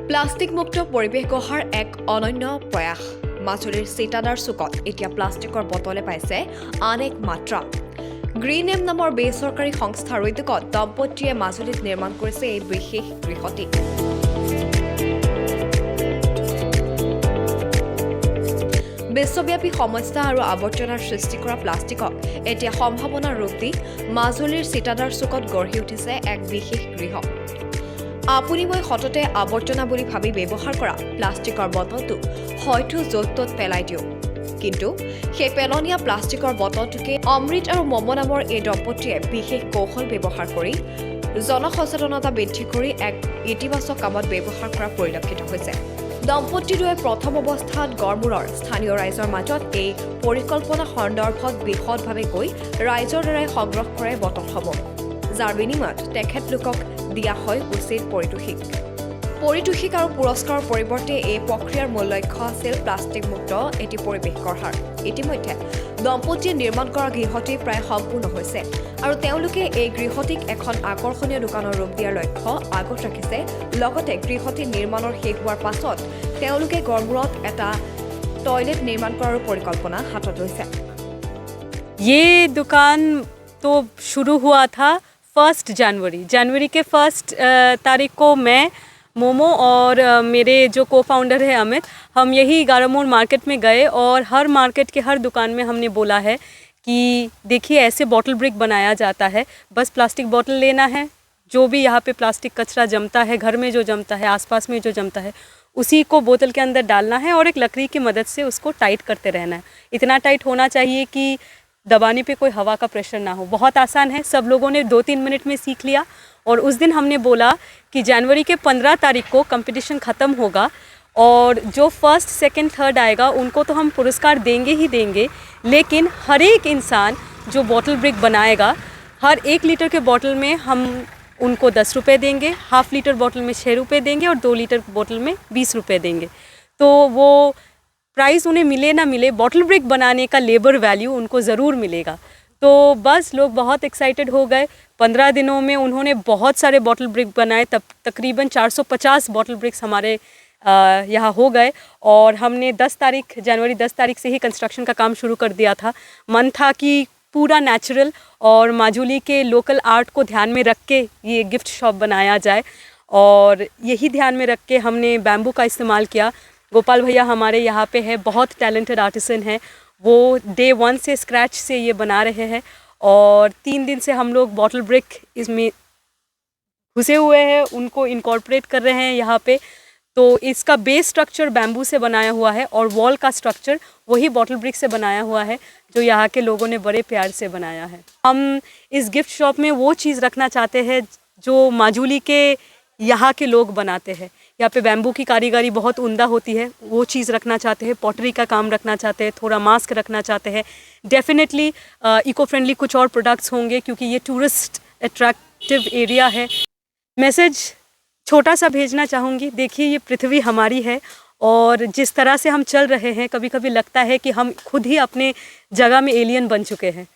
Plastic মুক্ত পৰিৱেশ গঢ়াৰ এক অনন্য প্ৰয়াস মাজুলীৰ চিটাদাৰ চুকত এতিয়া প্লাষ্টিকৰ বটলে পাইছে আন এক মাত্ৰা গ্ৰীণ এম নামৰ বেচৰকাৰী সংস্থাৰ উদ্যোগত দম্পতীয়ে মাজুলীত নিৰ্মাণ কৰিছে এই বিশেষ গৃহটি বিশ্বব্যাপী সমস্যা আৰু আৱৰ্জনাৰ সৃষ্টি কৰা প্লাষ্টিকক এতিয়া সম্ভাৱনাৰ ৰূপ দি মাজুলীৰ চিটাদাৰ চুকত গঢ়ি উঠিছে এক বিশেষ গৃহ আপুনি মই সততে আৱৰ্জনা বুলি ভাবি ব্যৱহাৰ কৰা প্লাষ্টিকৰ বটলটো হয়তো য'ত ত'ত পেলাই দিওঁ কিন্তু সেই পেলনীয়া প্লাষ্টিকৰ বটলটোকে অমৃত আৰু মম নামৰ এই দম্পতীয়ে বিশেষ কৌশল ব্যৱহাৰ কৰি জনসচেতনতা বৃদ্ধি কৰি এক ইতিবাচক কামত ব্যৱহাৰ কৰা পৰিলক্ষিত হৈছে দম্পতীদ্বয়ে প্ৰথম অৱস্থাত গড়মূৰৰ স্থানীয় ৰাইজৰ মাজত এই পৰিকল্পনা সন্দৰ্ভত বিশদভাৱে কৈ ৰাইজৰ দ্বাৰাই সংগ্ৰহ কৰে বটলসমূহ যাৰ বিনিময়ত তেখেতলোকক দিয়া হয় উচিত পৰিতোষিক আৰু পুৰস্কাৰৰ পৰিৱৰ্তে এই প্ৰক্ৰিয়াৰ মূল লক্ষ্য আছিল প্লাষ্টিক মুক্ত এটি পৰিৱেশ গঢ়াৰ ইতিমধ্যে দম্পতীয়ে নিৰ্মাণ কৰা গৃহটি প্ৰায় সম্পূৰ্ণ হৈছে আৰু তেওঁলোকে এই গৃহটিক এখন আকৰ্ষণীয় দোকানৰ ৰূপ দিয়াৰ লক্ষ্য আগত ৰাখিছে লগতে গৃহটি নিৰ্মাণৰ শেষ হোৱাৰ পাছত তেওঁলোকে গড়মূৰত এটা টয়লেট নিৰ্মাণ কৰাৰ পৰিকল্পনা হাতত লৈছে ये दुकान तो शुरू हुआ था 1 जनवरी के 1 तारीख को मैं मोमो और मेरे जो को फाउंडर है अमित हम यही गारामोड़ मार्केट में गए और हर मार्केट के हर दुकान में हमने बोला है कि देखिए ऐसे बॉटल ब्रिक बनाया जाता है बस प्लास्टिक बॉटल लेना है जो भी यहाँ पे प्लास्टिक कचरा जमता है घर में जो जमता है आसपास में जो जमता है उसी को बोतल के अंदर डालना है और एक लकड़ी की मदद से उसको टाइट करते रहना है इतना टाइट होना चाहिए कि दबाने पे कोई हवा का प्रेशर ना हो बहुत आसान है सब लोगों ने 2-3 मिनट में सीख लिया और उस दिन हमने बोला कि जनवरी के 15 तारीख को कंपटीशन ख़त्म होगा और जो फर्स्ट सेकंड थर्ड आएगा उनको तो हम पुरस्कार देंगे ही देंगे लेकिन हर एक इंसान जो बॉटल ब्रिक बनाएगा हर 1 लीटर के बॉटल में हम उनको 10 रुपये देंगे हाफ लीटर बॉटल में 6 रुपये देंगे और 2 लीटर बॉटल में 20 रुपये देंगे तो वो प्राइस उन्हें मिले ना मिले बॉटल ब्रिक बनाने का लेबर वैल्यू उनको ज़रूर मिलेगा तो बस लोग बहुत एक्साइटेड हो गए 15 दिनों में उन्होंने बहुत सारे बॉटल ब्रिक बनाए तब तकरीबन 450 बॉटल ब्रिक्स हमारे यहाँ हो गए और हमने जनवरी 10 तारीख से ही कंस्ट्रक्शन का काम शुरू कर दिया था मन था कि पूरा नेचुरल और माजुली के लोकल आर्ट को ध्यान में रख के ये गिफ्ट शॉप बनाया जाए और यही ध्यान में रख के हमने बैम्बू का इस्तेमाल किया गोपाल भैया हमारे यहाँ पे है बहुत टैलेंटेड आर्टिसन है वो डे 1 से स्क्रैच से ये बना रहे हैं और 3 दिन से हम लोग बॉटल ब्रिक इसमें घुसे हुए हैं उनको इनकॉर्पोरेट कर रहे हैं यहाँ पे तो इसका बेस स्ट्रक्चर बैम्बू से बनाया हुआ है और वॉल का स्ट्रक्चर वही बॉटल ब्रिक से बनाया हुआ है जो यहाँ के लोगों ने बड़े प्यार से बनाया है हम इस गिफ्ट शॉप में वो चीज़ रखना चाहते हैं जो माजुली के यहाँ के लोग बनाते हैं यहाँ पे बैम्बू की कारीगरी बहुत उम्दा होती है वो चीज़ रखना चाहते हैं पॉटरी का काम रखना चाहते हैं थोड़ा मास्क रखना चाहते हैं डेफिनेटली इको फ्रेंडली कुछ और प्रोडक्ट्स होंगे क्योंकि ये टूरिस्ट अट्रैक्टिव एरिया है मैसेज छोटा सा भेजना चाहूँगी देखिए ये पृथ्वी हमारी है और जिस तरह से हम चल रहे हैं कभी कभी लगता है कि हम खुद ही अपने जगह में एलियन बन चुके हैं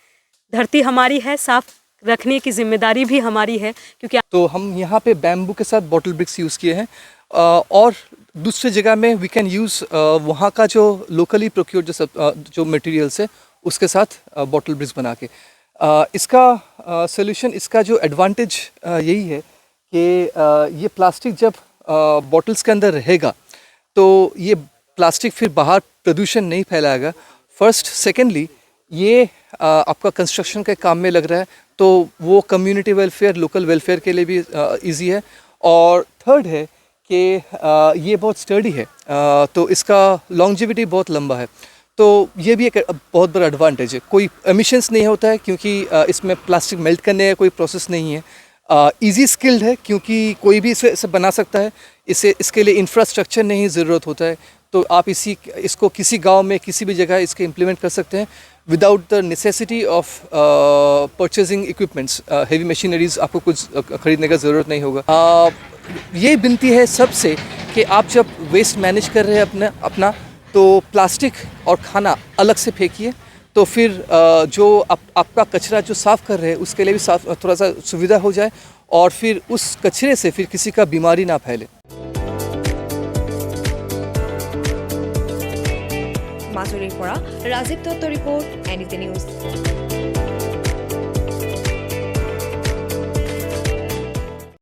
धरती हमारी है साफ रखने की जिम्मेदारी भी हमारी है क्योंकि तो हम यहाँ पे बैम्बू के साथ बॉटल ब्रिक्स यूज़ किए हैं और दूसरी जगह में वी कैन यूज़ वहाँ का जो लोकली प्रोक्योर जो मटेरियल्स है उसके साथ बॉटल ब्रिक्स बना के इसका सोल्यूशन इसका जो एडवांटेज यही है कि ये प्लास्टिक जब बॉटल्स के अंदर रहेगा तो ये प्लास्टिक फिर बाहर प्रदूषण नहीं फैलाएगा फर्स्ट सेकेंडली ये आपका कंस्ट्रक्शन के काम में लग रहा है तो वो कम्युनिटी वेलफेयर लोकल वेलफेयर के लिए भी इजी है और थर्ड है कि ये बहुत स्टर्डी है तो इसका लॉन्जिविटी बहुत लंबा है तो ये भी एक बहुत बड़ा एडवांटेज है कोई एमिशंस नहीं होता है क्योंकि इसमें प्लास्टिक मेल्ट करने का कोई प्रोसेस नहीं है इजी स्किल्ड है क्योंकि कोई भी इसे बना सकता है इसके लिए इंफ्रास्ट्रक्चर नहीं ज़रूरत होता है तो आप इसको किसी गांव में किसी भी जगह इसके इम्प्लीमेंट कर सकते हैं without the necessity of purchasing equipments heavy machineries आपको कुछ खरीदने का ज़रूरत नहीं होगा ये विनती है सबसे कि आप जब वेस्ट मैनेज कर रहे हैं अपना तो प्लास्टिक और खाना अलग से फेंकिए तो फिर जो आपका कचरा जो साफ़ कर रहे हैं उसके लिए भी थोड़ा सा सुविधा हो जाए और फिर उस कचरे से फिर किसी का बीमारी ना फैले মাজুলীৰ পৰা Rajiv Dutta report NDT news.